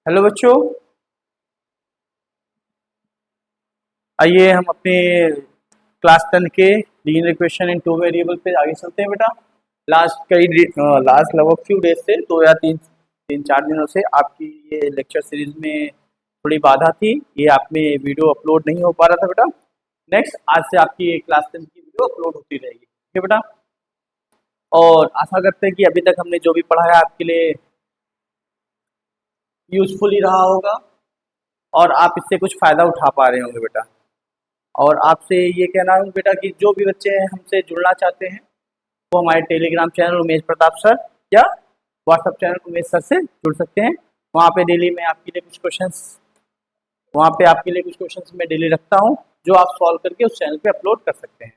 Hello बच्चों, आइए हम अपने क्लास 10 के linear equation in two variable पे आगे चलते हैं बेटा। लास्ट लगभग फ्यू डेज से 2 या 3 4 दिनों से आपकी ये लेक्चर सीरीज में थोड़ी बाधा थी। ये आप में वीडियो अपलोड नहीं हो पा रहा था बेटा। नेक्स्ट आज से आपकी क्लास 10 की वीडियो अपलोड होती रहेगी, ठीक है बेटा। और आशा करते हैं कि अभी तक हमने जो भी पढ़ा है आपके लिए यूजफुल ही रहा होगा और आप इससे कुछ फ़ायदा उठा पा रहे होंगे बेटा। और आपसे ये कहना है बेटा कि जो भी बच्चे हमसे जुड़ना चाहते हैं वो हमारे Telegram channel Umesh Pratap sir या व्हाट्सएप चैनल उमेश सर से जुड़ सकते हैं। वहाँ पे डेली मैं आपके लिए कुछ क्वेश्चंस वहाँ पे आपके लिए कुछ क्वेश्चंस मैं डेली रखता हूँ जो आप सॉल्व करके उस चैनल पे अपलोड कर सकते हैं।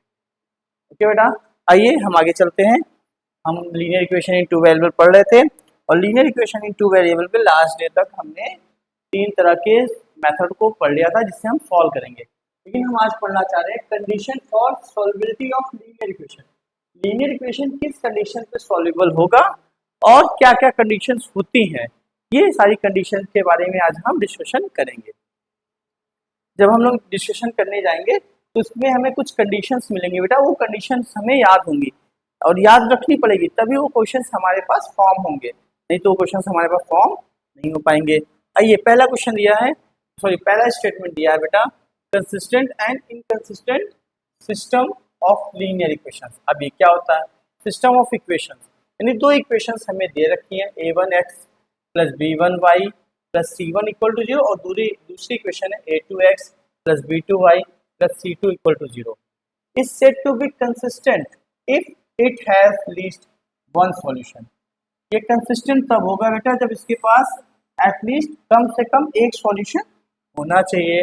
ओके बेटा, आइए हम आगे चलते हैं। हम linear equation in two variable पढ़ रहे थे और linear equation in two variable पे लास्ट डे तक हमने 3 तरह के मेथड को पढ़ लिया था जिससे हम सॉल्व करेंगे। लेकिन हम आज पढ़ना चाह रहे हैं condition for solvability of linear equation. Linear equation किस कंडीशन पे सॉल्वेबल होगा और क्या क्या कंडीशंस होती हैं, ये सारी कंडीशन के बारे में आज हम डिस्कशन करेंगे। जब हम लोग डिस्कशन करने जाएंगे तो उसमें हमें कुछ कंडीशंस मिलेंगे बेटा, वो कंडीशंस हमें याद होंगी और याद रखनी पड़ेगी, तभी वो क्वेश्चंस हमारे पास फॉर्म होंगे, नहीं तो वो क्वेश्चंस हमारे पास फॉर्म नहीं हो पाएंगे। आइए पहला क्वेश्चन दिया है, पहला स्टेटमेंट दिया है बेटा, consistent and inconsistent system of linear equations. अब ये क्या होता है? सिस्टम ऑफ इक्वेशंस यानी दो इक्वेशंस हमें दे रखी हैं, a1x plus b1y plus c1 equal to 0 और दूसरी इक्वेशन है a2x plus b2y plus c2 equal to 0 is said to be consistent if it has least one solution। ये कंसिस्टेंट तब होगा बेटा जब इसके पास एटलीस्ट कम से कम एक सॉल्यूशन होना चाहिए।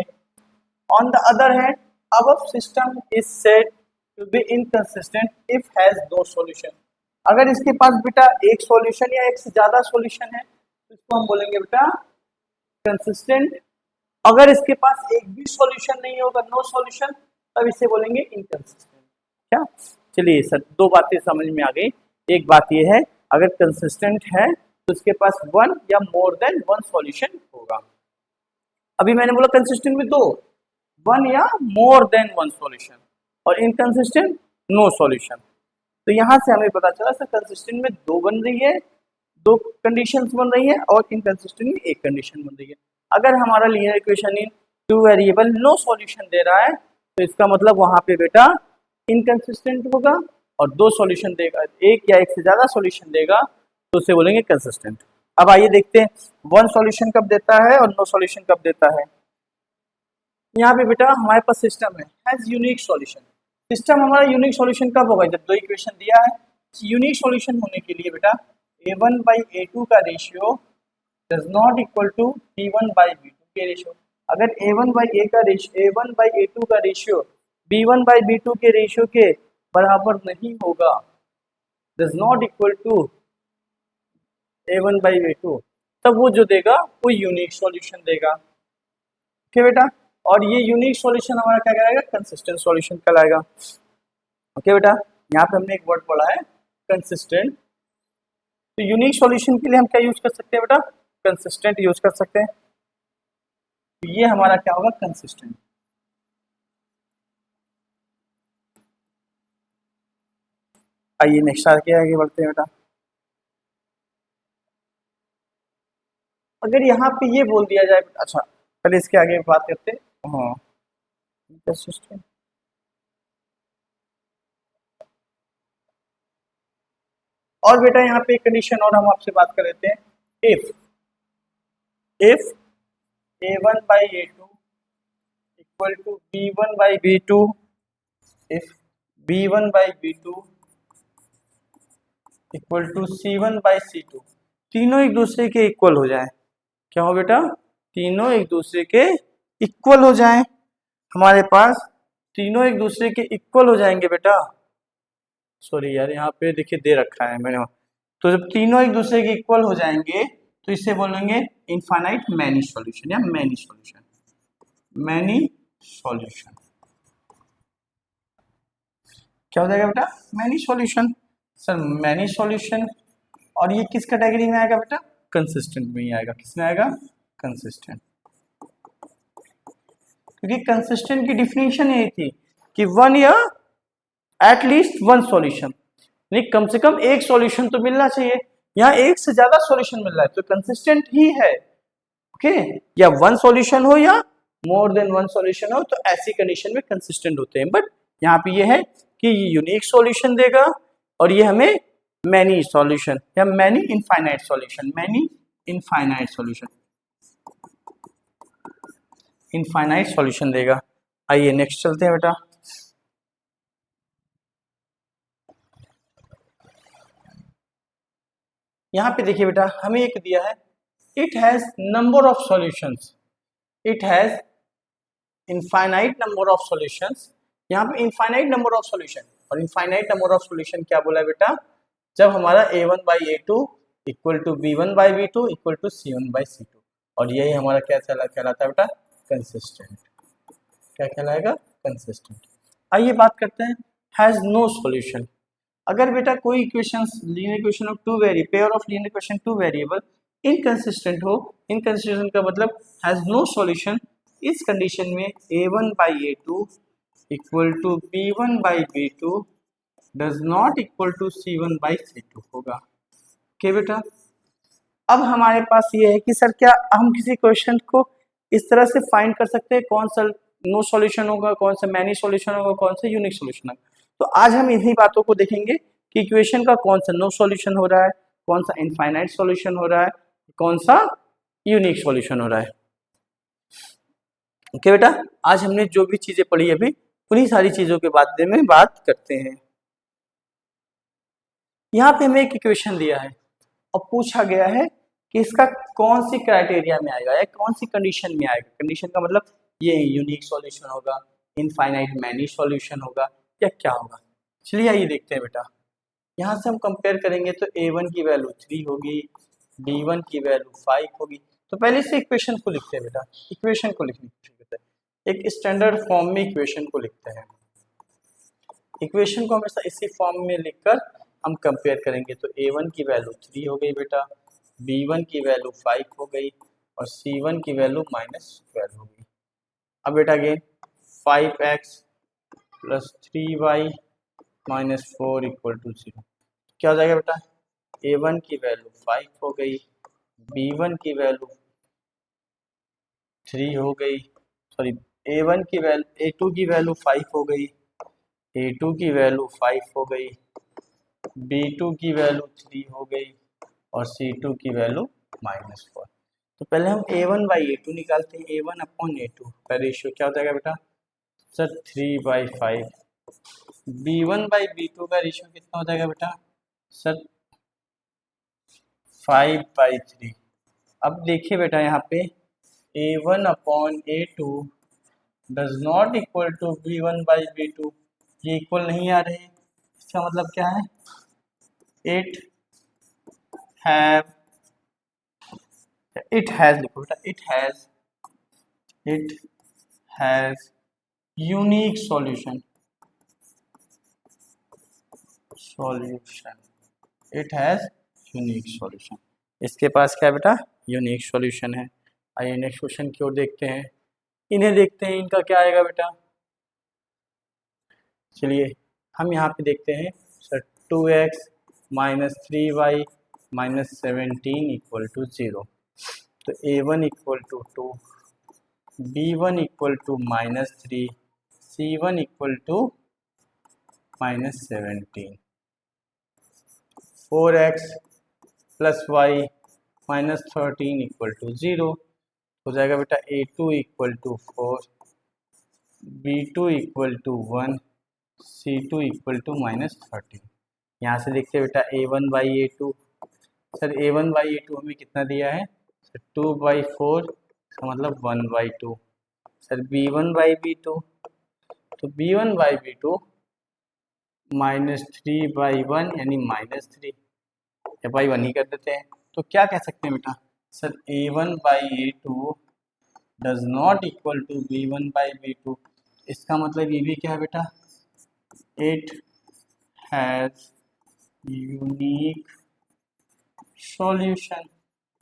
On the other hand above system is said to be inconsistent if has no solution। अगर इसके पास बेटा एक सॉल्यूशन या एक से ज्यादा सॉल्यूशन है तो इसको हम बोलेंगे बेटा कंसिस्टेंट। अगर इसके पास एक भी सॉल्यूशन नहीं होगा, नो सॉल्यूशन, तब इसे बोलेंगे इनकंसिस्टेंट। क्या? चलिए सर, दो बातें समझ में आ गई। एक बात यह है अगर कंसिस्टेंट है तो उसके पास वन या मोर देन वन सॉल्यूशन होगा। अभी मैंने बोला कंसिस्टेंट में दो, वन या मोर देन वन सॉल्यूशन, और इनकंसिस्टेंट नो सॉल्यूशन। तो यहाँ से हमें पता चला सर कंसिस्टेंट में दो बन रही है, दो कंडीशंस बन रही है और इनकंसिस्टेंट में एक कंडीशन बन रही है। अगर हमारा linear equation in two variable no solution दे रहा है तो इसका मतलब वहां पे बेटा इनकंसिस्टेंट होगा, और दो सॉल्यूशन देगा, एक या एक से ज्यादा सॉल्यूशन देगा तो उसे बोलेंगे कंसिस्टेंट। अब आइए देखते हैं वन सॉल्यूशन कब देता है और नो सॉल्यूशन कब देता है। यहाँ पे बेटा हमारे पास सिस्टम है हैज यूनिक सॉल्यूशन। सिस्टम हमारा यूनिक सॉल्यूशन कब होगा? जब दो इक्वेशन दिया है। यूनिक सॉल्यूशन होने के लिए बेटा a1 by a2 का ratio does not equal to b1 by b2 के रेशियो। अगर a1 by a2 का रेशियो b1 by b2 के रेशियो के बराबर नहीं होगा, does not equal to a1 by a2, तब वो जो देगा वो यूनिक सॉल्यूशन देगा। ओके बेटा, और ये यूनिक सॉल्यूशन हमारा क्या कहलाएगा? कंसिस्टेंट सॉल्यूशन कहलाएगा। ओके बेटा, यहाँ पे हमने एक वर्ड पढ़ा है कंसिस्टेंट। तो यूनिक सॉल्यूशन के लिए हम क्या यूज कर सकते हैं बेटा? कंसिस्टेंट यूज कर सकते हैं। तो ये हमारा क्या होगा? कंसिस्टेंट। आइए नेक्स्ट आगे बढ़ते हैं बेटा। अगर यहाँ पे ये बोल दिया जाए, अच्छा पहले इसके आगे बात करते हैं। हाँ, कंसिस्टेंट। और बेटा यहाँ पे एक कंडीशन और हम आपसे बात कर लेते हैं। If a1 by a2 equal to b1 by b2, if b1 by b2 equal to c1 by c2, तीनों एक दूसरे के इक्वल हो जाए। क्या हो बेटा? तीनों एक दूसरे के इक्वल हो जाएं। हमारे पास तीनों एक दूसरे के इक्वल हो जाएंगे बेटा। सॉरी यार, यहाँ पे देखिए दे रखा है मैंने। तो जब तीनों एक दूसरे के इक्वल हो जाएंगे तो इसे बोलेंगे इनफाइनाइट मैनी सॉल्यूशन या मैनी सॉल्यूशन। मैनी सॉल्यूशन क्या हो जाएगा बेटा? Many solution. Sir many solution, और ये किस कैटेगरी में आएगा बेटा? कंसिस्टेंट में ही आएगा। किस में आएगा? कंसिस्टेंट, क्योंकि कंसिस्टेंट की डिफिनेशन यही थी कि वन या एटलीस्ट वन सॉल्यूशन, नहीं कम से कम एक सॉल्यूशन तो मिलना चाहिए। यहाँ एक से ज्यादा सॉल्यूशन मिल रहा है तो कंसिस्टेंट ही है। ओके, या वन सॉल्यूशन हो या मोर देन वन सॉल्यूशन हो, तो ऐसी कंडीशन में कंसिस्टेंट होते हैं। बट यहाँ पे ये है कि ये यूनिक सॉल्यूशन देगा और ये हमें मैनी सॉल्यूशन या many infinite solution, many infinite solution, infinite solution देगा। आइए नेक्स्ट चलते हैं बेटा। यहाँ पे देखिए बेटा, हमें एक दिया है, it has number of solutions, it has infinite number of solutions. यहाँ पे इनफाइनाइट नंबर ऑफ सॉल्यूशन, और इनफाइनाइट नंबर ऑफ सॉल्यूशन क्या बोला है बेटा, जब हमारा a1 by a2 equal to b1 by b2 equal to c1 by c2, और यही हमारा क्या कहलाता है बेटा, कंसिस्टेंट। क्या कहलाएगा, कंसिस्टेंट। आइए बात करते हैं हैज नो सॉल्यूशन। अगर बेटा कोई equations linear equation of two very pair of linear equation two variable inconsistent हो, इनकंसिस्टेंट का मतलब हैज नो सॉल्यूशन, इस कंडीशन में a1 by a2 equal to b1 by b2 does not equal to c1 by c2 होगा। Okay बेटा, अब हमारे पास ये है कि सर क्या हम किसी क्वेश्चन को इस तरह से फाइंड कर सकते हैं, कौन सा नो सॉल्यूशन होगा, कौन सा मैनी सॉल्यूशन होगा, कौन सा यूनिक सॉल्यूशन होगा। तो आज हम इन्हीं बातों को देखेंगे कि इक्वेशन का कौन सा नो सॉल्यूशन हो रहा है, कौन सा इनफाइनाइट सॉल्यूशन हो रहा है, कौन सा यूनिक सॉल्यूशन हो रहा है। ओके बेटा, आज हमने जो भी चीजें पढ़ी अभी उन्हीं सारी चीजों के बारे में बात करते हैं। यहाँ पे हमें एक इक्वेशन दिया है और पूछा गया है कि इसका कौन सी क्राइटेरिया में आएगा या कौन सी कंडीशन में आएगा। कंडीशन का मतलब ये यूनिक सॉल्यूशन होगा, इनफाइनाइट मैनी सॉल्यूशन होगा, या क्या होगा। चलिए आइए देखते हैं बेटा। यहाँ से हम कंपेयर करेंगे तो a1 की वैल्यू 3 होगी, b1 की वैल्यू 5 होगी। तो पहले से इक्वेशन को लिखते हैं बेटा, इक्वेशन को लिखने की जरूरत है, एक स्टैंडर्ड फॉर्म में इक्वेशन को लिखते हैं। इक्वेशन को हमेशा इसी फॉर्म में लिखकर हम कंपेयर करेंगे। तो a1 की वैल्यू 3 हो गई बेटा, b1 की वैल्यू 5 हो गई और c1 की वैल्यू -12 हो गई। अब बेटा again 5x plus 3y minus 4 equal to 0। क्या हो जाएगा बेटा, a1 की वैल्यू 5 हो गई, b1 की वैल्यू 3 हो गई, सॉरी a1 की वैल्यू a2 की वैल्यू 5 हो गई, a2 की वैल्यू 5 हो गई, b2 की वैल्यू 3 हो गई और c2 की वैल्यू -4। तो पहले हम a1 बाई a2 निकालते हैं, a1 अपॉन a2 का रेशियो क्या हो जाएगा बेटा, सर 3/5। b1 बाई b2 का रेशियो कितना हो जाएगा बेटा, सर 5/3। अब देखिए बेटा यहाँ पे a1 upon a2 does not equal to b1 by b2, ये इक्वल नहीं आ रहे। इसका मतलब क्या है, इट हैज लिखो बेटा, it has unique solution, it has unique solution. इसके पास क्या है बेटा, यूनिक सॉल्यूशन है। आइए नेक्स्ट क्वेश्चन की ओर देखते हैं, इन्हें देखते हैं इनका क्या आएगा बेटा। चलिए हम यहाँ पे देखते हैं sir 2x minus 3y minus 17 equal to 0। तो a1 equal to 2, b1 equal to -3, c1 equal to -17। 4x plus y minus 13 equal to 0 हो जाएगा बेटा, a2 equal to 4, b2 equal to 1, c2 equal to -13। यहाँ से देखते हैं बेटा a1 by a2, sir a1 by a2 हमें कितना दिया है, सर 2/4, इसका मतलब 1/2। सर b1 बाई b2, तो b1 बाई b2 -3/1 यानी -3, या बाई 1 ही कर देते हैं। तो क्या कह सकते हैं बेटा, sir a1 by a2 does not equal to b1 by b2। इसका मतलब ये भी क्या है बेटा, इट हैज यूनिक सॉल्यूशन।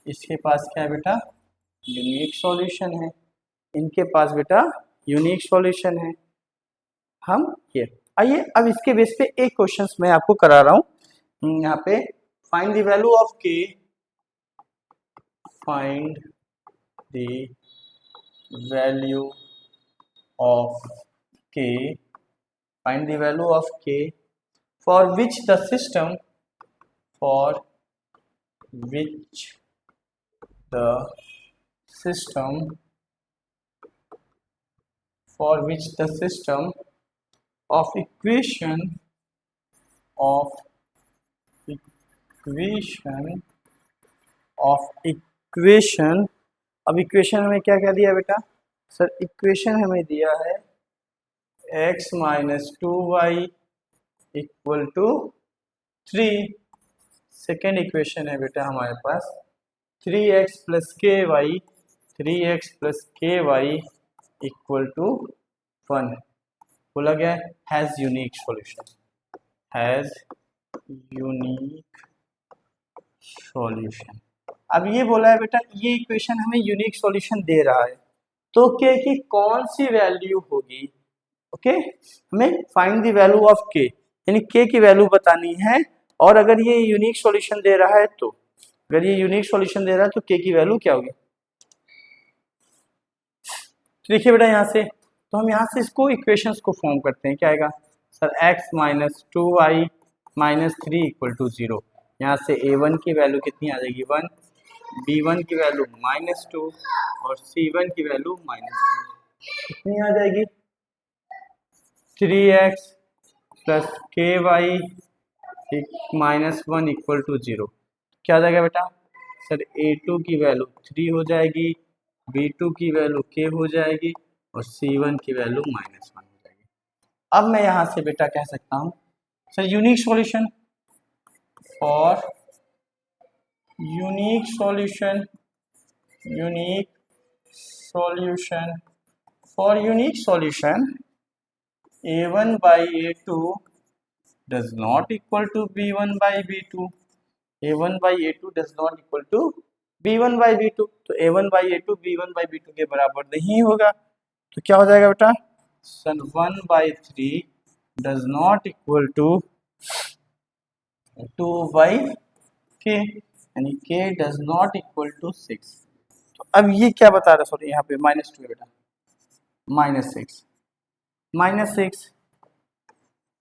इसके पास क्या है बेटा, यूनिक सॉल्यूशन है, इनके पास बेटा यूनिक सॉल्यूशन है। हम ये आइए अब इसके बेस पे एक क्वेश्चन मैं आपको करा रहा हूँ यहाँ पे। Find the value of k, find the value of k, find the value of के for which the system, for which the system, for which the system of equation of equation अब equation हमें क्या क्या दिया बेटा sir? Equation हमें दिया है x minus 2y equal to 3। Second equation है बेटा हमारे पास 3x plus k y, 3x plus k y equal to 1 बोला गया है। Has unique solution, has unique solution. अब ये बोला है बेटा ये इक्वेशन हमें यूनिक सॉल्यूशन दे रहा है, तो के की कौन सी वैल्यू होगी? ओके हमें फाइंड द वैल्यू ऑफ के, यानी के की वैल्यू बतानी है। और अगर ये यूनिक सॉल्यूशन दे रहा है तो, अगर ये यूनिक सॉल्यूशन दे रहा है तो के की वैल्यू क्या होगी? तो देखिए बेटा यहाँ से, तो हम यहाँ से इसको इक्वेशंस को फॉर्म करते हैं। क्या आएगा sir? x minus 2y minus 3 equal to 0। यहाँ से a1 की वैल्यू कितनी आ जाएगी? 1, b1 की वैल्यू माइनस 2 और c1 की वैल्यू माइनस 2 कितनी आ जाएगी? 3x plus k y minus 1 equal to 0। क्या आ जाएगा बेटा सर? a2 की वैल्यू 3 हो जाएगी, b2 की वैल्यू k हो जाएगी और c1 की वैल्यू माइनस 1 हो जाएगी। अब मैं यहाँ से बेटा कह सकता हूँ सर यूनिक सॉल्यूशन, और unique solution, unique solution, for unique solution a1 by a2 does not equal to b1 by b2, a1 by a2 does not equal to b1 by b2। तो a1 by a2 b1 by b2 के बराबर नहीं होगा, तो क्या हो जाएगा बेटा सन 1 by 3 does not equal to 2 by k, यानी k does not equal to 6। तो अब ये क्या बता रहा है? सॉरी यहाँ पे माइनस 2 है बेटा, माइनस 6, माइनस 6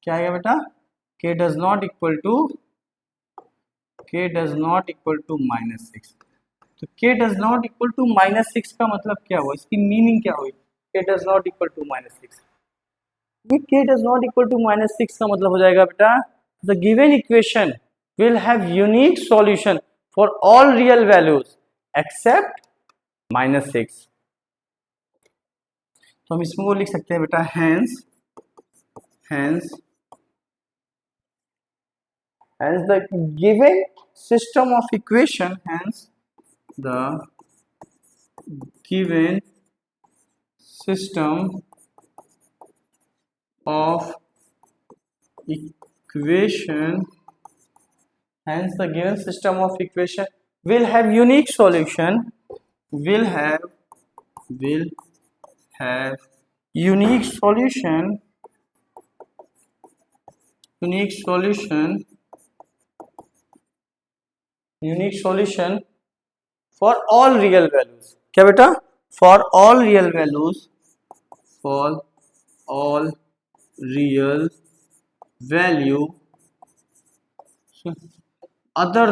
क्या आएगा बेटा? k does not equal to, k does not equal to minus 6। तो k does not equal to minus 6 का मतलब क्या हुआ? इसकी मीनिंग क्या हुई? k does not equal to minus 6, ये k does not equal to minus 6 का मतलब हो जाएगा बेटा the given equation will have unique solution for all real values except minus 6। तो हम इसमें वो लिख सकते हैं बेटा hence, hence hence the given system of equation, hence the given system of equation, hence the given system of equation will have unique solution, will have unique solution, unique solution, unique solution for all real values. क्या बेटा? For all real values, for all real value other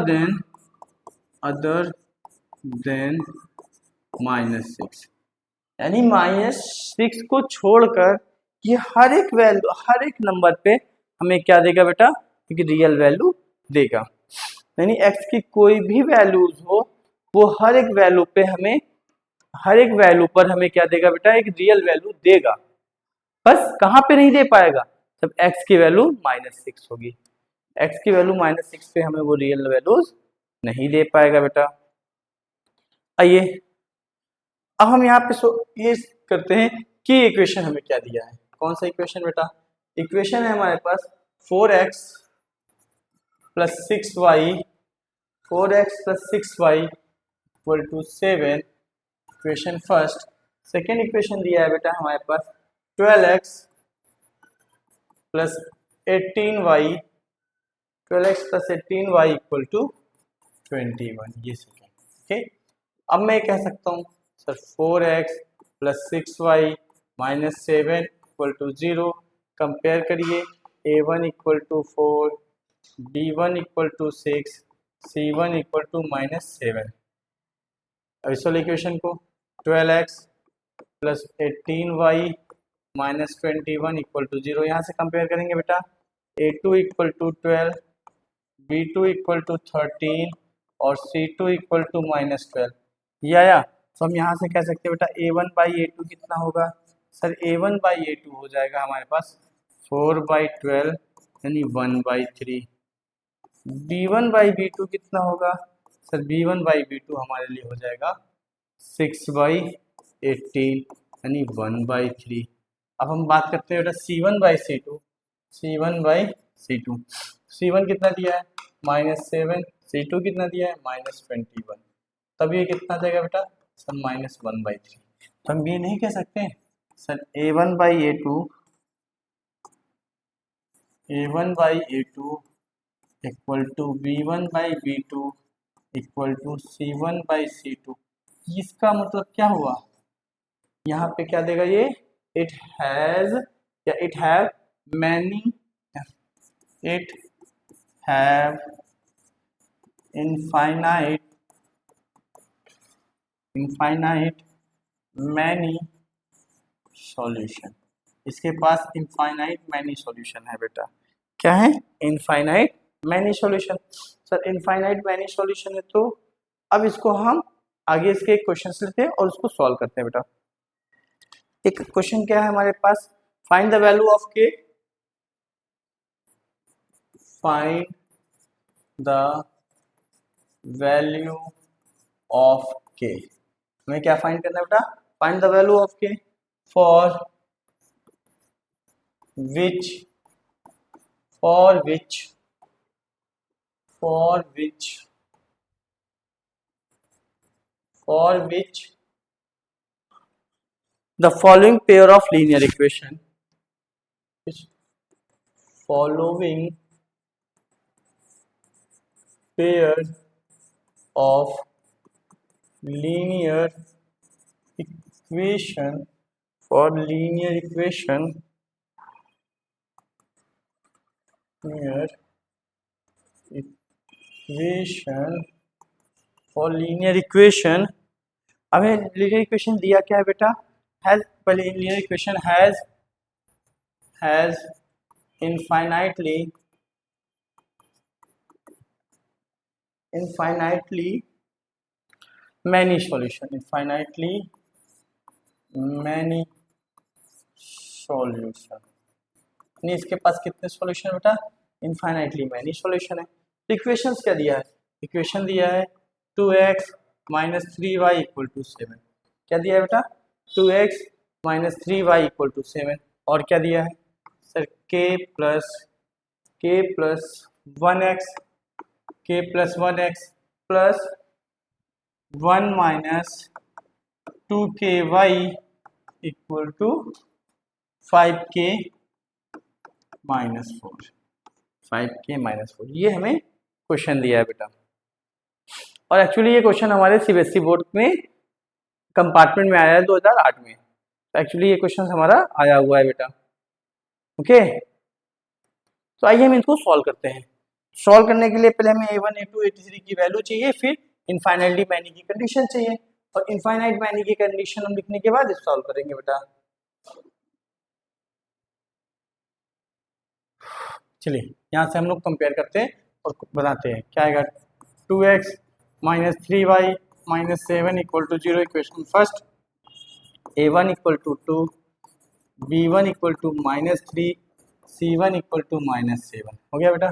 than minus 6, यानी minus 6 को छोड़कर ये हर एक value, हर एक number पे हमें क्या देगा बेटा? एक रियल वैल्यू देगा। यानी x की कोई भी वैल्यूज हो वो हर एक वैल्यू पे हमें, हर एक वैल्यू पर हमें क्या देगा बेटा? एक रियल वैल्यू देगा। बस कहाँ पे नहीं दे पाएगा? जब x की वैल्यू माइनस 6 होगी, x की वैल्यू माइनस 6 पे हमें वो रियल वैल्यूज नहीं दे पाएगा बेटा। आइए अब हम यहाँ पे ये करते हैं कि इक्वेशन हमें क्या दिया है। कौन सा इक्वेशन बेटा? इक्वेशन है हमारे पास 4x plus 6y, 4x plus 6y equal to 7 equation first. Second equation दिया है बेटा हमारे पास 12x plus 18y, 12x plus 18y equal to 21, ये सेकेंड। ओके, अब मैं कह सकता हूँ sir 4x plus 6y minus 7 equal to 0। Compare करिए, a1 equal to 4, b1 equal to 6, c1 equal to -7। अब इस वाले इक्वेशन को 12x plus 18y minus 21 equal to 0 यहाँ से कंपेयर करेंगे बेटा। a2 equal to 12, b2 equal to 13 और c2 इक्वल टू -12। ये आया, तो हम यहाँ से कह सकते हैं बेटा a1 बाई a2 कितना होगा सर? a1 बाई a2 हो जाएगा हमारे पास 4/12 यानी 1/3। b1 बाई b2 कितना होगा सर? b1 बाई b2 हमारे लिए हो जाएगा 6/18 यानी 1/3। अब हम बात करते हैं बेटा c1 by c2, c1 by c2। c1 कितना दिया है? -7, c2 कितना दिया है? -21। तब ये कितना देगा बेटा सर? -1/3। तो हम ये नहीं कह सकते sir a1 by a2, a1 by a2 equal to b1 by b2 equal to c1 by c2। इसका मतलब क्या हुआ? यहाँ पे क्या देगा ये? इट हैज या it have many, it have infinite many solution. इसके पास इनफाइनाइट मैनी सॉल्यूशन है बेटा। क्या है? Infinite many solution. Sir infinite many solution है, तो अब इसको हम आगे इसके एक क्वेश्चन लेते हैं और उसको सॉल्व करते हैं बेटा। एक क्वेश्चन क्या है हमारे पास? Find the value of k, find the value of के। हमें क्या फाइंड करना है बेटा? Find the value of k for which the following pair of linear equation, following pairs of linear equation, for linear equation, for linear equation। हमें linear equation दिया क्या है बेटा? has, पहले linear equation has infinitely many solution, इसके पास कितने solution बेटा? Infinitely many solution है। तो इक्वेशंस क्या दिया है? इक्वेशन दिया है 2x minus 3y equal to 7। क्या दिया है बेटा? 2x minus 3y equal to 7। और क्या दिया है sir? k plus 1x plus 1 minus 2ky equal to 5k minus 4। ये हमें क्वेश्चन दिया है बेटा। और एक्चुअली ये क्वेश्चन हमारे सीबीएसई बोर्ड में कंपार्टमेंट में आया है 2008 में। तो एक्चुअली ये क्वेश्चन हमारा आया हुआ है बेटा। ओके, तो आइए हम इनको सॉल्व करते हैं। सॉल्व करने के लिए पहले हमें a1, a2, a3 की वैल्यू चाहिए, फिर इनफाइनाइटली मैनी की कंडीशन चाहिए, और इनफाइनाइट मैनी की कंडीशन हम लिखने के बाद सॉल्व करेंगे बेटा। चलिए यहाँ से हम लोग कंपेयर करते हैं और बताते हैं क्या आएगा। 2x minus 3y minus 7 equal to 0। Equation first, a1 equal to 2, b1 equal to -3, c1 equal to -7। हो गया बेटा।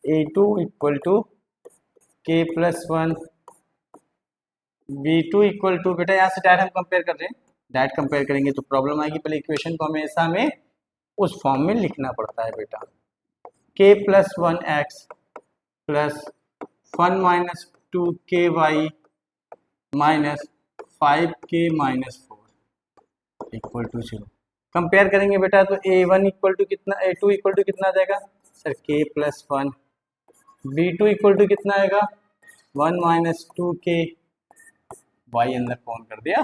a2 equal to k plus 1, b2 equal to, बेटा यहाँ से डायरेक्ट हम कंपेयर कर रहे हैं, डायरेक्ट कंपेयर करेंगे तो प्रॉब्लम आएगी। पहले इक्वेशन को हमेशा हमें उस फॉर्म में लिखना पड़ता है बेटा। k plus 1x plus 1 minus 2ky minus 5k minus 4 equal to 0। Compare करेंगे बेटा तो a1 इक्वल टू कितना, a2 इक्वल टू कितना आ जाएगा sir k plus 1, b2 equal to कितना आएगा 1 माइनस 2k, y अंदर कौन कर दिया,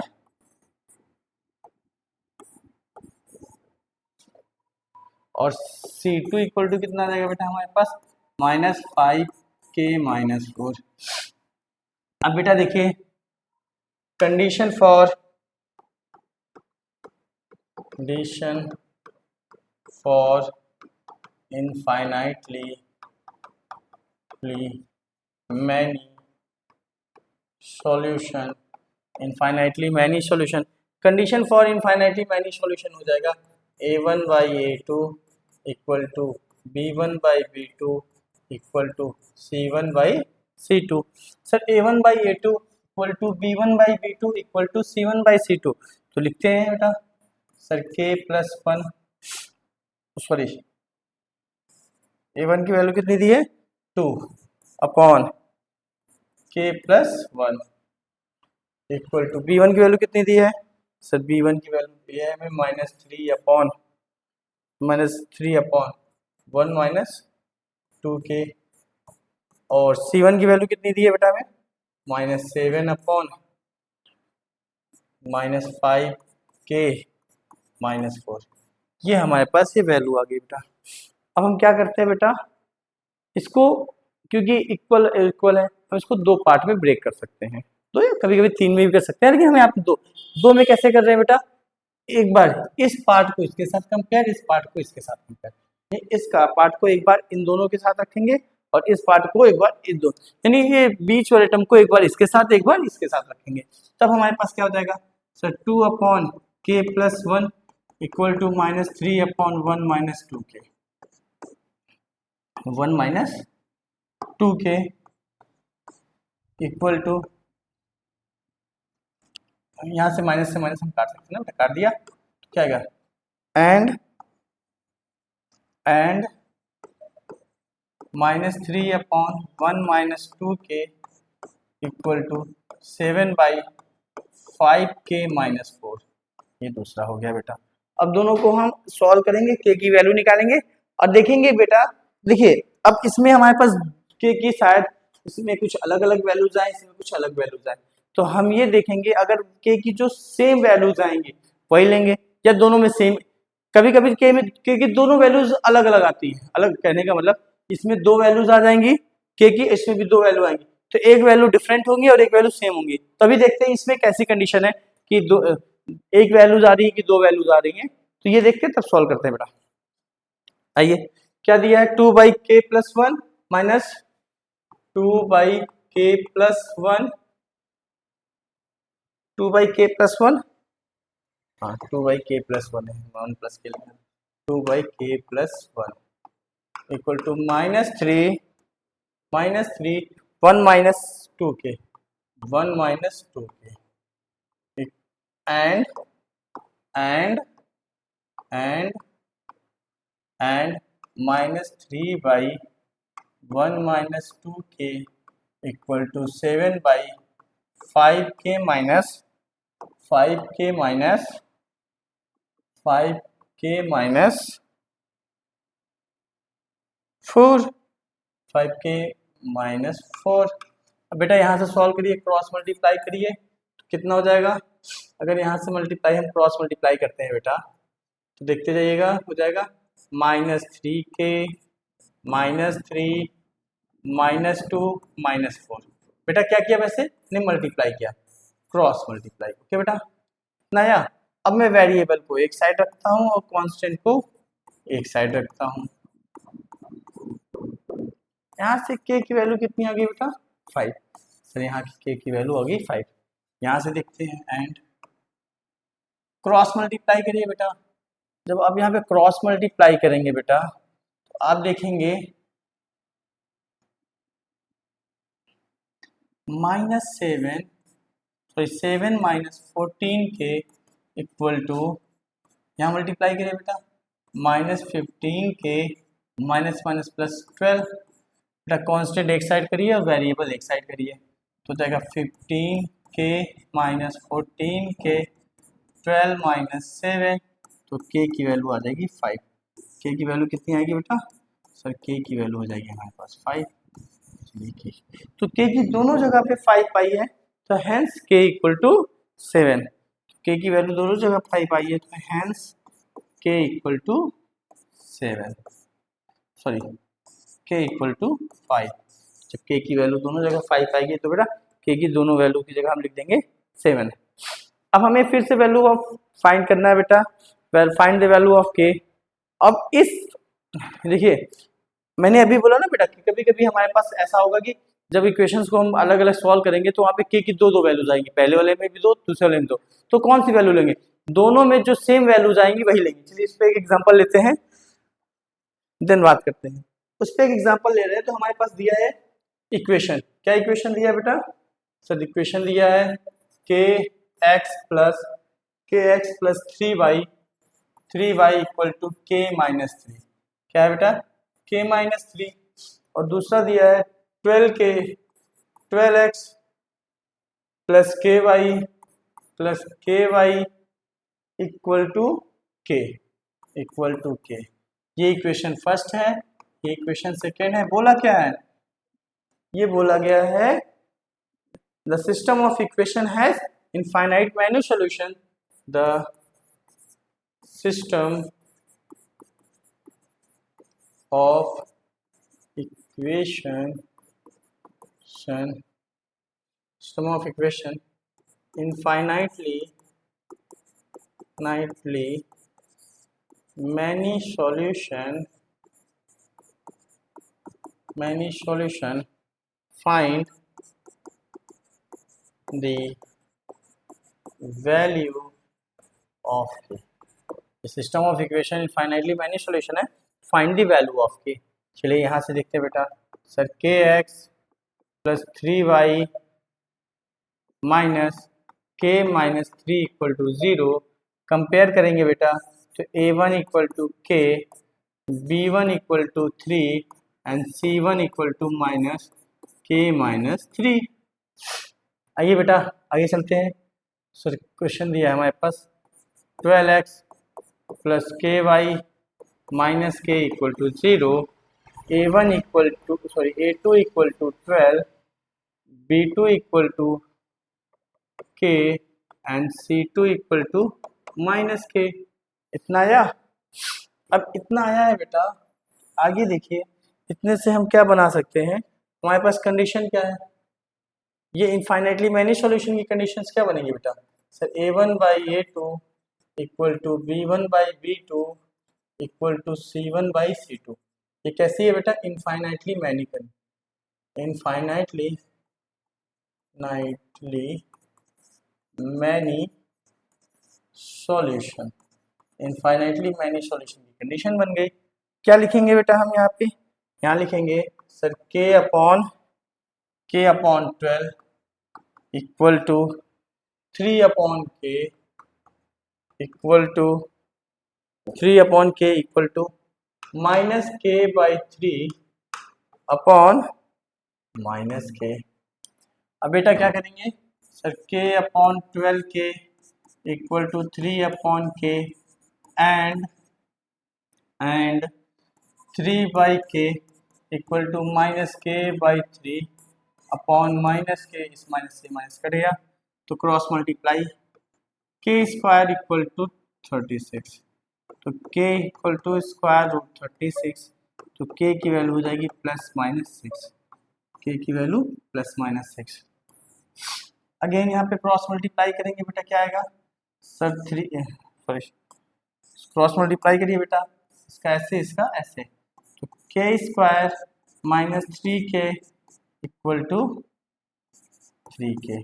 और c2 इक्वल टू कितना आ जाएगा बेटा हमारे पास माइनस 5k माइनस 4। अब बेटा देखिए condition for infinitely many solution, infinitely many solution, condition for infinitely many solution हो जाएगा a1 by a2 equal to b1 by b2 equal to c1 by c2। Sir a1 by a2 equal to b1 by b2 equal to c1 by c2, तो लिखते हैं बेटा sir k plus 1, sorry a1 की value कितनी दी है 2 upon k plus 1 equal to b1 की value कितनी दी है सर b1 की वैल्यू दी है हमें माइनस 3 अपॉन 1 माइनस 2k, और c1 की वैल्यू कितनी दी है बेटा हमें minus 7 upon minus 5k minus 4। ये हमारे पास ये वैल्यू आ गई बेटा। अब हम क्या करते हैं बेटा, इसको क्योंकि इक्वल इक्वल है हम इसको दो पार्ट में ब्रेक कर सकते हैं, तो कभी कभी 3 में भी कर सकते हैं, लेकिन हमें आप दो में कैसे कर रहे हैं बेटा, एक बार इस पार्ट को इसके साथ कंपेयर, इस पार्ट को इसके साथ कंपेयर, इसका पार्ट को एक बार इन दोनों के साथ रखेंगे और इस पार्ट को एक बार इस दो, यानी ये बीच वाले टर्म को एक बार इसके साथ एक बार इसके साथ रखेंगे, तब हमारे पास क्या हो जाएगा sir 2 upon k plus 1 equal to minus 3 upon 1 minus 2k, 1 minus 2k equal to, यहाँ से माइनस हम काट सकते हैं ना, काट दिया तो क्या आएगा and minus 3 upon 1 minus 2k equal to 7 by 5k minus 4। ये दूसरा हो गया बेटा। अब दोनों को हम सॉल्व करेंगे, k की वैल्यू निकालेंगे और देखेंगे बेटा, देखिए अब इसमें हमारे पास k की शायद इसमें कुछ अलग अलग वैल्यूज आए, इसमें कुछ अलग वैल्यूज आए, तो हम ये देखेंगे अगर k की जो सेम वैल्यूज आएंगे वही लेंगे, या दोनों में सेम, कभी कभी k की दोनों वैल्यूज अलग अलग आती है, अलग कहने का मतलब इसमें 2 वैल्यूज आ जाएंगी k की, इसमें भी 2 वैल्यू आएंगी, तो एक वैल्यू डिफरेंट होंगी और एक वैल्यू सेम होंगी, तभी देखते हैं इसमें कैसी कंडीशन है कि एक वैल्यूज आ रही है कि 2 वैल्यूज आ रही हैं, तो ये देखते हैं तब सॉल्व करते हैं बेटा। आइए क्या दिया है 2 by k plus 1 minus 2 by k plus 1, 2 by k plus 1, हाँ 2 बाई k प्लस 1 है, 1 प्लस के लिखा 2 by k plus 1 equal to minus 3 1 minus 2k, 1 minus 2k and minus 3 by 1 minus 2k equal to 7 by 5k minus 5k minus 4, 5k minus 4। अब बेटा यहाँ से solve करिए, cross multiply करिए तो कितना हो जाएगा, अगर यहाँ से मल्टीप्लाई हम क्रॉस मल्टीप्लाई करते हैं बेटा तो देखते जाइएगा, हो जाएगा minus 3k minus 3 minus 2 minus 4। बेटा क्या किया, वैसे ने मल्टीप्लाई किया, क्रॉस मल्टीप्लाई, ओके बेटा नया। अब मैं वेरिएबल को एक साइड रखता हूँ और कांस्टेंट को एक साइड रखता हूँ, यहाँ से k की वैल्यू कितनी आ गई बेटा 5, सर यहाँ की k की वैल्यू आ गई 5, यहाँ से देखते हैं एंड क्रॉस मल्टीप्लाई करिए बेटा। जब आप यहाँ पे क्रॉस मल्टीप्लाई करेंगे बेटा तो आप देखेंगे -7 माइनस 14k इक्वल टू, यहाँ मल्टीप्लाई करिए बेटा -15k माइनस माइनस प्लस 12, बेटा कांस्टेंट एक साइड करिए और वेरिएबल एक साइड करिए तो जाएगा 15 के माइनस 14 के 12 माइनस 7, तो के की वैल्यू आ जाएगी 5। के की वैल्यू कितनी आएगी बेटा? सर के की वैल्यू हो जाएगी हमारे पास 5। चलिए के, तो के की दोनों जगह पे 5 आई है, तो हैंस के इक्वल टू 7। के की वैल्यू दोनों जगह 5 आई है, तो हैंस के इक्वल टू 7, सॉरी के इक्वल टू 5। जब के की वैल्यू दोनों जगह 5 आएगी तो बेटा के की दोनों वैल्यू की जगह हम लिख देंगे 7। अब हमें फिर से वैल्यू ऑफ फाइंड करना है बेटा, फाइंड द वैल्यू ऑफ के। अब इस देखिए मैंने अभी बोला ना बेटा कि कभी कभी हमारे पास ऐसा होगा कि जब इक्वेशंस को हम अलग अलग सॉल्व करेंगे तो वहाँ पे के की दो वैल्यूज आएंगी, पहले वाले में भी दो, दूसरे वाले में दो। तो कौन सी वैल्यू लेंगे? दोनों में जो सेम वैल्यूज आएंगी वही लेंगे। चलिए इस पे एक एग्जांपल लेते हैं, देन बात करते हैं। उस पर एक एग्जांपल ले रहे हैं, तो हमारे पास दिया है इक्वेशन। क्या इक्वेशन दिया है बेटा? सर इक्वेशन दिया है k x plus 3y equal to k minus 3। क्या है बेटा? के माइनस 3। और दूसरा दिया है 12x plus k y equal to के। ये इक्वेशन फर्स्ट है, ये इक्वेशन सेकेंड है। बोला क्या है? ये बोला गया है the system of equation has infinite many solution. The system of equation infinitely many solution find the value of k। System of equation infinitely many solution है, find the value of k. चलिए यहाँ से देखते हैं बेटा। Sir k x plus 3y minus k minus 3 equal to 0 compare करेंगे बेटा, तो a1 equal to k, b1 equal to 3 and c1 equal to minus k minus 3। आइए बेटा आगे चलते हैं। सर क्वेश्चन दिया है हमारे पास 12x plus k y minus k equal to 0, a1 equal to a2 equal to 12, b2 equal to k and c2 equal to minus k. इतना आया? अब इतना आया है बेटा, आगे देखिए इतने से हम क्या बना सकते हैं। हमारे पास कंडीशन क्या है? ये इनफाइनाइटली मैनी सॉल्यूशन की कंडीशंस क्या बनेगी बेटा? Sir a1 by a2 equal to b1 by b2 equal to c1 by c2। ये कैसी है बेटा? Infinitely many infinitely many solution की कंडीशन बन गई। क्या लिखेंगे बेटा हम यहाँ पे? यहाँ लिखेंगे sir k upon 12 equal to 3 upon k equal to minus k by 3 upon minus k। अब बेटा क्या करेंगे? Sir k upon 12k equal to 3 upon k and 3 by k equal to minus k by 3 upon minus k। इस minus से minus कटेगा तो cross multiply k square equal to 36, तो k equal to square root 36, तो k की value हो जाएगी plus minus 6। k की वैल्यू प्लस माइनस 6। अगेन यहाँ पे क्रॉस मल्टीप्लाई करेंगे बेटा, क्या आएगा? सर क्रॉस मल्टीप्लाई करिए बेटा, इसका ऐसे इसका ऐसे, तो k square minus 3k equal to 3k।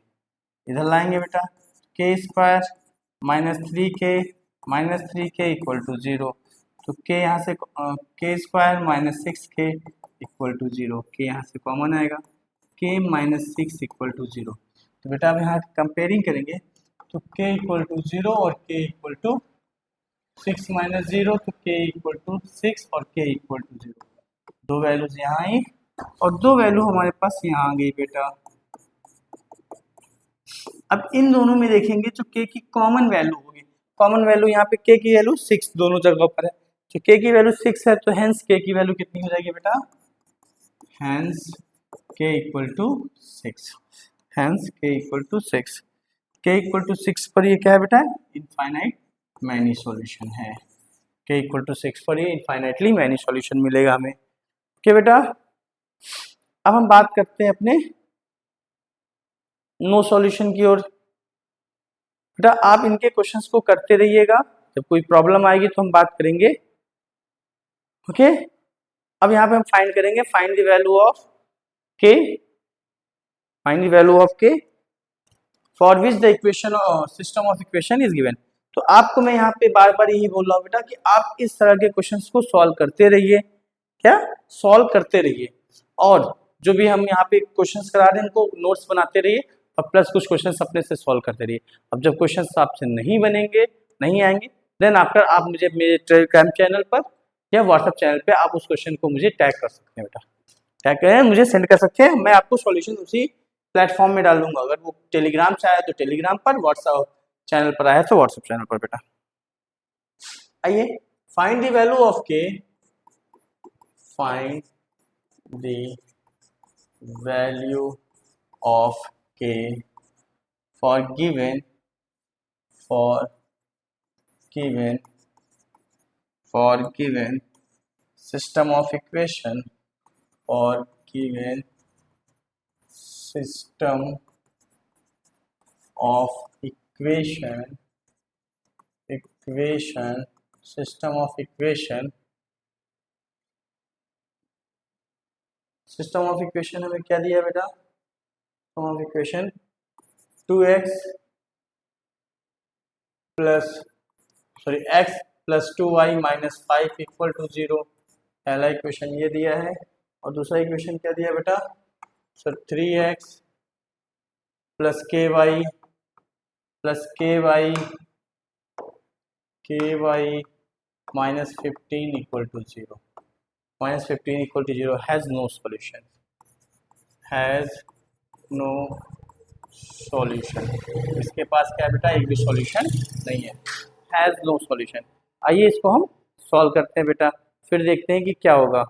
इधर लाएंगे बेटा, k square minus 3k equal to 0, तो k यहाँ से k square minus 6k equal to 0, k यहाँ से कॉमन आएगा, k माइनस 6 इक्वल टू 0। तो बेटा अब यहाँ कंपेयरिंग करेंगे तो k इक्वल टू 0 और k इक्वल टू 6 माइनस 0, तो k इक्वल टू 6 और k इक्वल टू 0। दो वैल्यूज यहाँ आई और दो वैल्यू हमारे पास यहाँ आ गई बेटा। अब इन दोनों में देखेंगे जो k की कॉमन वैल्यू होगी, कॉमन वैल्यू यहाँ पे k की वैल्यू 6 दोनों जगहों पर है, जो k की वैल्यू 6 है तो हेंस k की वैल्यू कितनी हो जाएगी बेटा, hence k equal to 6, hence k equal to 6, k equal to 6 पर ये क्या है बेटा, इनफाइनाइट मैनी सॉल्यूशन है, k इक्वल टू 6 पर ये इनफाइनाइटली मैनी सॉल्यूशन मिलेगा हमें। ओके बेटा, अब हम बात करते हैं अपने नो सॉल्यूशन की ओर। बेटा आप इनके क्वेश्चंस को करते रहिएगा, जब कोई प्रॉब्लम आएगी तो हम बात करेंगे। ओके, अब यहाँ पे हम फाइंड करेंगे, find the value of k, find the value of k for which the equation system of equation is given. तो आपको मैं यहाँ पे बार बार यही बोल रहा हूँ बेटा कि आप इस तरह के क्वेश्चंस को सॉल्व करते रहिए, क्या सॉल्व करते रहिए, और जो भी हम यहाँ पे क्वेश्चंस करा रहे हैं उनको नोट्स बनाते रहिए, और प्लस कुछ क्वेश्चंस अपने से सॉल्व करते रहिए। अब जब क्वेश्चंस आपसे नहीं बनेंगे, नहीं आएंगे, देन आफ्टर आप मुझे मेरे टेलीग्राम चैनल पर या व्हाट्सएप चैनल पे आप उस क्वेश्चन को मुझे टैग कर सकते हैं बेटा, टैग करें मुझे सेंड कर सकते हैं, मैं आपको सॉल्यूशन उसी प्लेटफॉर्म में डाल दूंगा। अगर वो टेलीग्राम से आया तो टेलीग्राम पर, व्हाट्सएप चैनल पर आया तो व्हाट्सएप चैनल पर बेटा। आइए, find the value of k, find the value of k for given system of equation, for given system of equation system of equation हमें क्या दिया बेटा, system of equation 2x plus 2y minus 5 equal to 0, पहला equation ये दिया है, और दूसरा इक्वेशन क्या दिया बेटा sir, 3x plus ky minus 15 equal to 0, minus 15 equal to 0 has no solution, इसके पास क्या बेटा, एक भी सॉल्यूशन नहीं है, हैज़ नो सॉल्यूशन। आइए इसको हम सॉल्व करते हैं बेटा, फिर देखते हैं कि क्या होगा।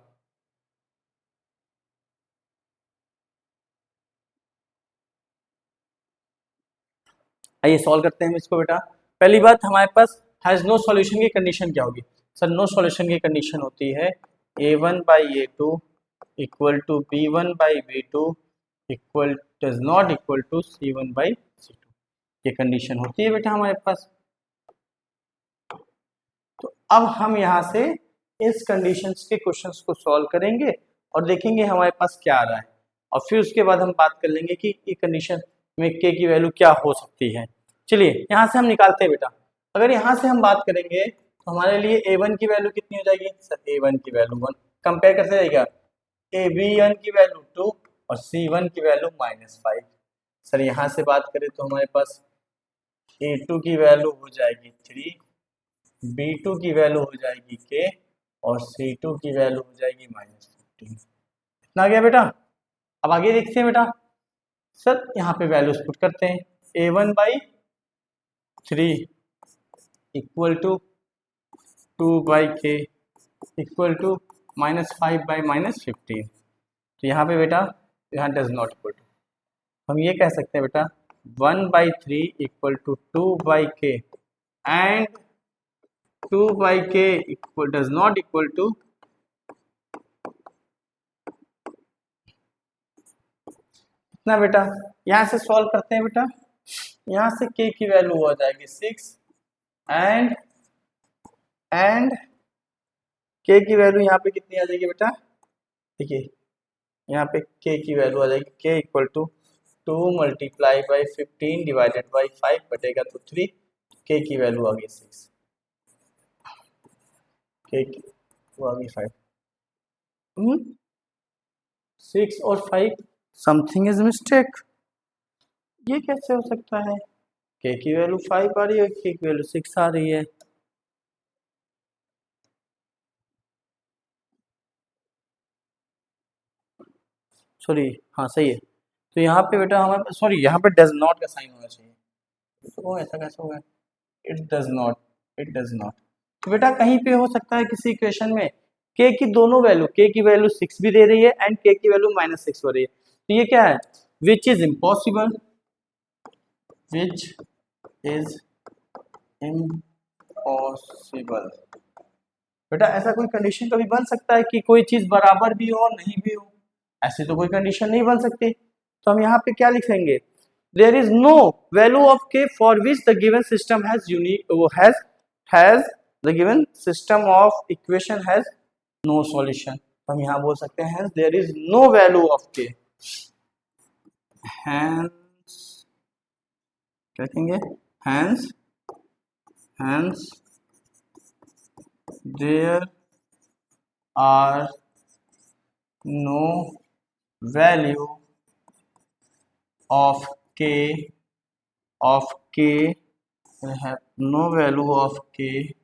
आइए सॉल्व करते हैं इसको बेटा। पहली बात, हमारे पास हैज़ नो सॉल्यूशन की कंडीशन क्या होगी सर, नो सॉल्यूशन की कंडीशन होती है a1 by a2 equal to b1 by b2 equal does not equal to c1 by c2, ये कंडीशन होती है बेटा हमारे पास। तो अब हम यहाँ से इस कंडीशंस के क्वेश्चंस को सॉल्व करेंगे और देखेंगे हमारे पास क्या आ रहा है, और फिर उसके बाद हम बात कर लेंगे कि ये कंडीशन में के की वैल्यू क्या हो सकती है। चलिए यहाँ से हम निकालते हैं बेटा, अगर यहाँ से हम बात करेंगे तो हमारे लिए a1 की वैल्यू कितनी हो जाएगी सर, a1 की वैल्यू 1, कंपेयर करते जाएगा b1 की वैल्यू 2 और c1 की वैल्यू -5। सर यहाँ से बात करें तो हमारे पास a2 की वैल्यू हो जाएगी 3, b2 की वैल्यू हो जाएगी k, और c2 की वैल्यू हो जाएगी -15। इतना आ गया बेटा। अब आगे देखते हैं बेटा, सर यहाँ पे वैल्यूज पुट करते हैं, a1 by 3 equal to 2 by k equal to -5 by -15। तो यहाँ पे बेटा, यहाँ डज नॉट इक्वल टू, हम ये कह सकते हैं बेटा 1 by 3 equal to 2 by k and 2 by k equal does not equal to, इतना बेटा। यहाँ से सॉल्व करते हैं बेटा, यहाँ से k की वैल्यू हो जाएगी 6 एंड k की वैल्यू यहाँ पे कितनी आ जाएगी बेटा, देखिए यहाँ पे k की वैल्यू आ जाएगी k equal to 2 multiply by 15 divided by 5 बटेगा तो 3, k की वैल्यू आ गई 6, k की वो आ गई 5, 6 और 5 समथिंग इज मिस्टेक, ये कैसे हो सकता है, k की वैल्यू 5 आ रही है, k की वैल्यू 6 आ रही है। सॉरी, हाँ सही है। तो यहाँ पे बेटा हमारे, सॉरी यहाँ पे डज नॉट का साइन होना चाहिए, तो ऐसा कैसे होगा, it does not, it does not. तो बेटा कहीं पे हो सकता है किसी इक्वेशन में k की दोनों वैल्यू, k की वैल्यू 6 भी दे रही है एंड k की वैल्यू -6 हो रही है, तो ये क्या है, which is impossible, which is impossible. बेटा ऐसा कोई कंडीशन कभी बन सकता है कि कोई चीज बराबर भी हो और नहीं भी हो, ऐसी तो कोई कंडीशन नहीं बन सकती। तो हम यहाँ पे क्या लिखेंगे, there is no value of k for which the given system has unique, वो has the given system of equation has no solution. हम यहाँ बोल सकते हैं there is no value of k, hence क्या कहेंगे, hence there are no value of k, of k, we have no value of k,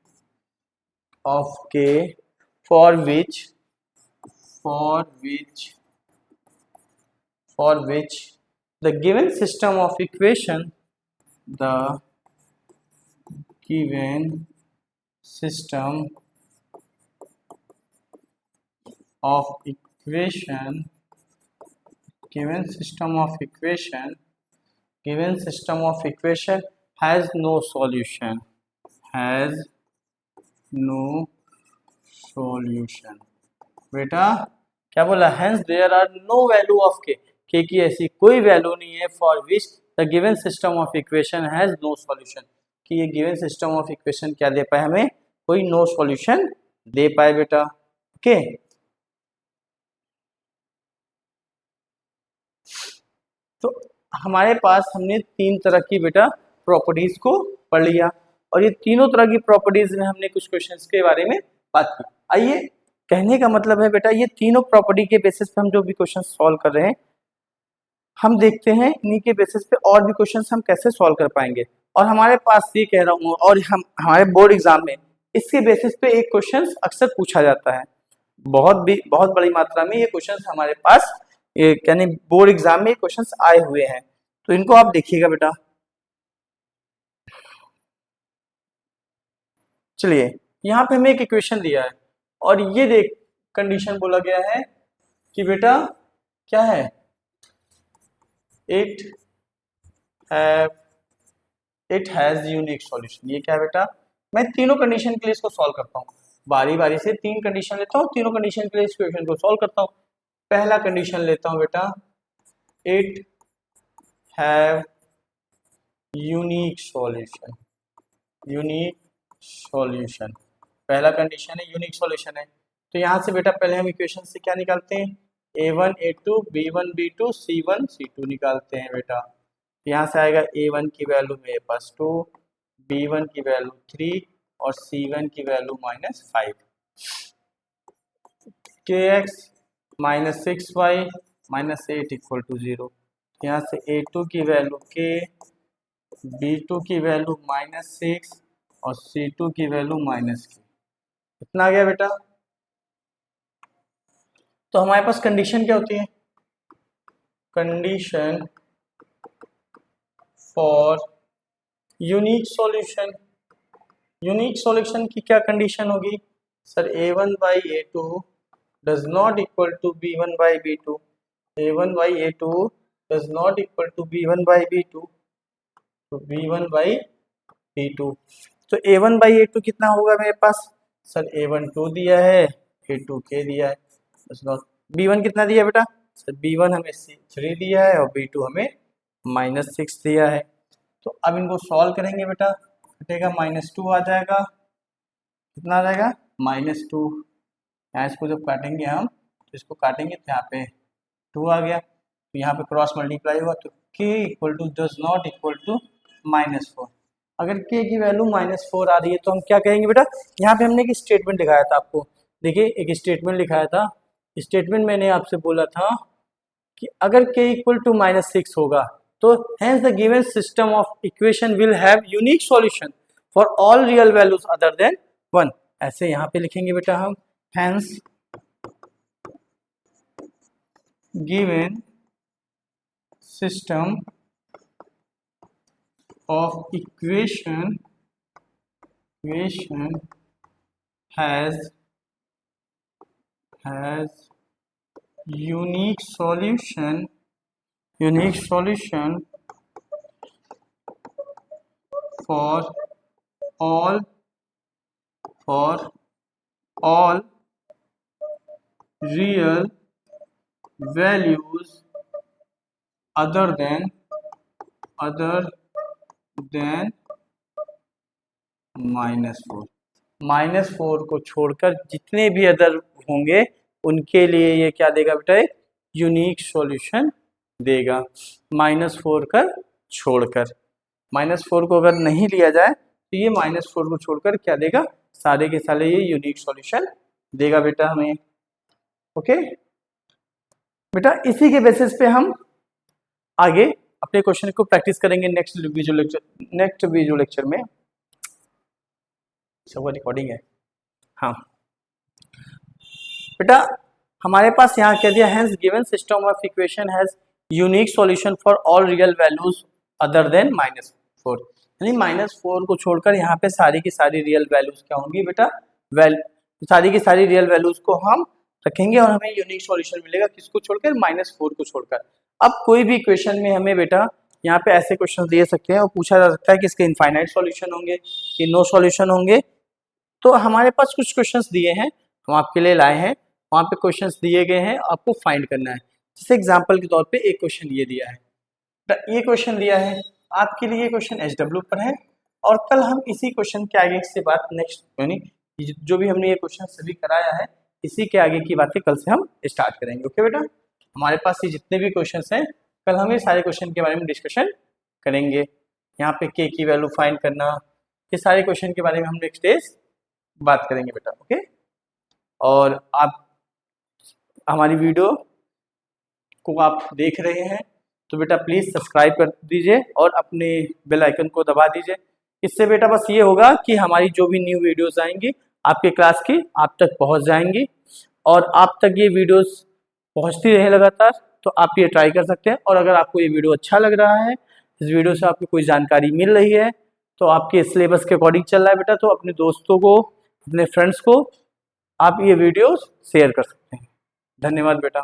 of k for which the given system of equation, the given system of equation, given system of equation has no solution, has no solution। बेटा क्या बोला, hence there are no value of k, k की ऐसी कोई value नहीं है for which the given system of equation has no solution, कि ये given system of equation क्या दे पाए हमें, कोई no solution दे पाए बेटा। ओके तो हमारे पास हमने तीन तरह की बेटा प्रॉपर्टीज को पढ़ लिया, और ये तीनों तरह की प्रॉपर्टीज में हमने कुछ क्वेश्चंस के बारे में बात की। आइए, कहने का मतलब है बेटा ये तीनों प्रॉपर्टी के बेसिस पे हम जो भी क्वेश्चन सॉल्व कर रहे हैं, हम देखते हैं इन्हीं के बेसिस पे और भी क्वेश्चंस हम कैसे सॉल्व कर पाएंगे। और हमारे पास ये कह रहा हूँ, और हम हमारे बोर्ड एग्जाम में इसके बेसिस पे एक क्वेश्चन अक्सर पूछा जाता है, बहुत बड़ी मात्रा में ये क्वेश्चन हमारे पास यानी बोर्ड एग्जाम में क्वेश्चंस आए हुए हैं, तो इनको आप देखिएगा बेटा। चलिए यहाँ पे हमें एक इक्वेशन दिया है और ये देख कंडीशन बोला गया है कि बेटा क्या है, इट हैज यूनिक सॉल्यूशन। ये क्या है बेटा, मैं तीनों कंडीशन के लिए इसको सॉल्व करता हूँ, बारी बारी से तीन कंडीशन लेता हूँ, तीनों कंडीशन के लिए इस इक्वेशन को सॉल्व करता हूँ। पहला कंडीशन लेता हूँ बेटा, it have unique solution, unique solution पहला कंडीशन है, यूनिक सॉल्यूशन है। तो यहाँ से बेटा पहले हम इक्वेशन से क्या निकालते हैं, a1 a2 b1 b2 c1 c2 निकालते हैं बेटा। यहाँ से आएगा a1 की वैल्यू मेरे पास 2, b1 की वैल्यू 3 और c1 की वैल्यू -5, kx -6y -8 = 0। यहाँ से a2 की वैल्यू k, b2 की वैल्यू -6 और c2 की वैल्यू -k। इतना आ गया बेटा। तो हमारे पास कंडीशन क्या होती है, condition for unique solution. Unique solution की क्या कंडीशन होगी sir, a1/a2 does not equal to b1/b2, a1/a2 does not equal to b1/b2, तो b1/b2। तो a1/a2 कितना होगा मेरे पास सर, a1 2 दिया है, a2 k दिया है, b1 कितना दिया बेटा सर, b1 हमें 3 दिया है और b2 हमें -6 दिया है। तो अब इनको सॉल्व करेंगे बेटा, कटेगा -2 आ जाएगा, कितना आ जाएगा -2। यहाँ इसको जब काटेंगे हम, तो इसको काटेंगे तो यहाँ पे 2 आ गया, तो यहाँ पे क्रॉस मल्टीप्लाई हुआ, तो k does not equal to -4। अगर k की वैल्यू -4 आ रही है तो हम क्या कहेंगे बेटा, यहाँ पे हमने एक स्टेटमेंट दिखाया था आपको, देखिए एक स्टेटमेंट लिखाया था, स्टेटमेंट मैंने आपसे बोला था कि अगर k = -6 होगा तो hence the given system of equation will have unique solution for all real values other than 1। ऐसे यहाँ पे लिखेंगे बेटा हम, hence given system of equation has unique solution for all real values other than -4। -4 को छोड़कर जितने भी अदर होंगे उनके लिए ये क्या देगा बेटा, एक यूनिक सॉल्यूशन देगा। -4 का छोड़कर, -4 को अगर नहीं लिया जाए तो ये -4 को छोड़कर क्या देगा, सारे के सारे ये यूनिक सॉल्यूशन देगा बेटा हमें। ओके बेटा, इसी के बेसिस पे हम आगे अपने क्वेश्चन को प्रैक्टिस करेंगे नेक्स्ट वीडियो लेक्चर में। सबका रिकॉर्डिंग है, हाँ बेटा। हमारे पास यहाँ कह दिया hence given system of equation has unique solution for all real values other than -4, यानी -4 को छोड़कर यहाँ पे सारी की सारी रियल वैल्यूज क्या होंगी बेटा, सारी की सारी रियल वैल्यूज को हम रखेंगे और हमें यूनिक सॉल्यूशन मिलेगा, किसको छोड़कर, -4 को छोड़कर। अब कोई भी इक्वेशन में हमें बेटा यहाँ पे ऐसे क्वेश्चन दे सकते हैं और पूछा जा सकता है कि इसके इनफाइनाइट सॉल्यूशन होंगे कि नो सॉल्यूशन होंगे। तो हमारे पास कुछ क्वेश्चंस दिए हैं, हम आपके लिए लाए हैं, वहाँ पे क्वेश्चंस दिए गए हैं, आपको फाइंड करना है। जैसे एग्जांपल के तौर पे एक क्वेश्चन ये दिया है, ये क्वेश्चन दिया है आपके लिए, क्वेश्चन HW पर है और कल हम इसी क्वेश्चन के आगे से बात नेक्स्ट, यानी जो भी हमने ये क्वेश्चन सभी कराया है इसी के आगे की बातें कल से हम स्टार्ट करेंगे। ओके बेटा, हमारे पास ये जितने भी क्वेश्चन हैं कल हम ये सारे क्वेश्चन के बारे में डिस्कशन करेंगे। यहाँ पे के की वैल्यू फाइंड करना, ये सारे क्वेश्चन के बारे में हम नेक्स्ट डेज बात करेंगे बेटा। ओके, और आप हमारी वीडियो को आप देख रहे हैं तो बेटा प्लीज़ सब्सक्राइब कर दीजिए और अपने बेल आइकन को दबा दीजिए। इससे बेटा बस ये होगा कि हमारी जो भी न्यू वीडियोस आएंगी आपके क्लास की आप तक पहुंच जाएंगी और आप तक ये वीडियोस पहुंचती रहे लगातार। तो आप ये ट्राई कर सकते हैं और अगर आपको ये वीडियो अच्छा लग रहा है, इस वीडियो से आपको कोई जानकारी मिल रही है तो आपके सिलेबस के अकॉर्डिंग चल रहा है बेटा, तो अपने दोस्तों को, अपने फ्रेंड्स को आप ये वीडियो शेयर कर सकते हैं। धन्यवाद बेटा।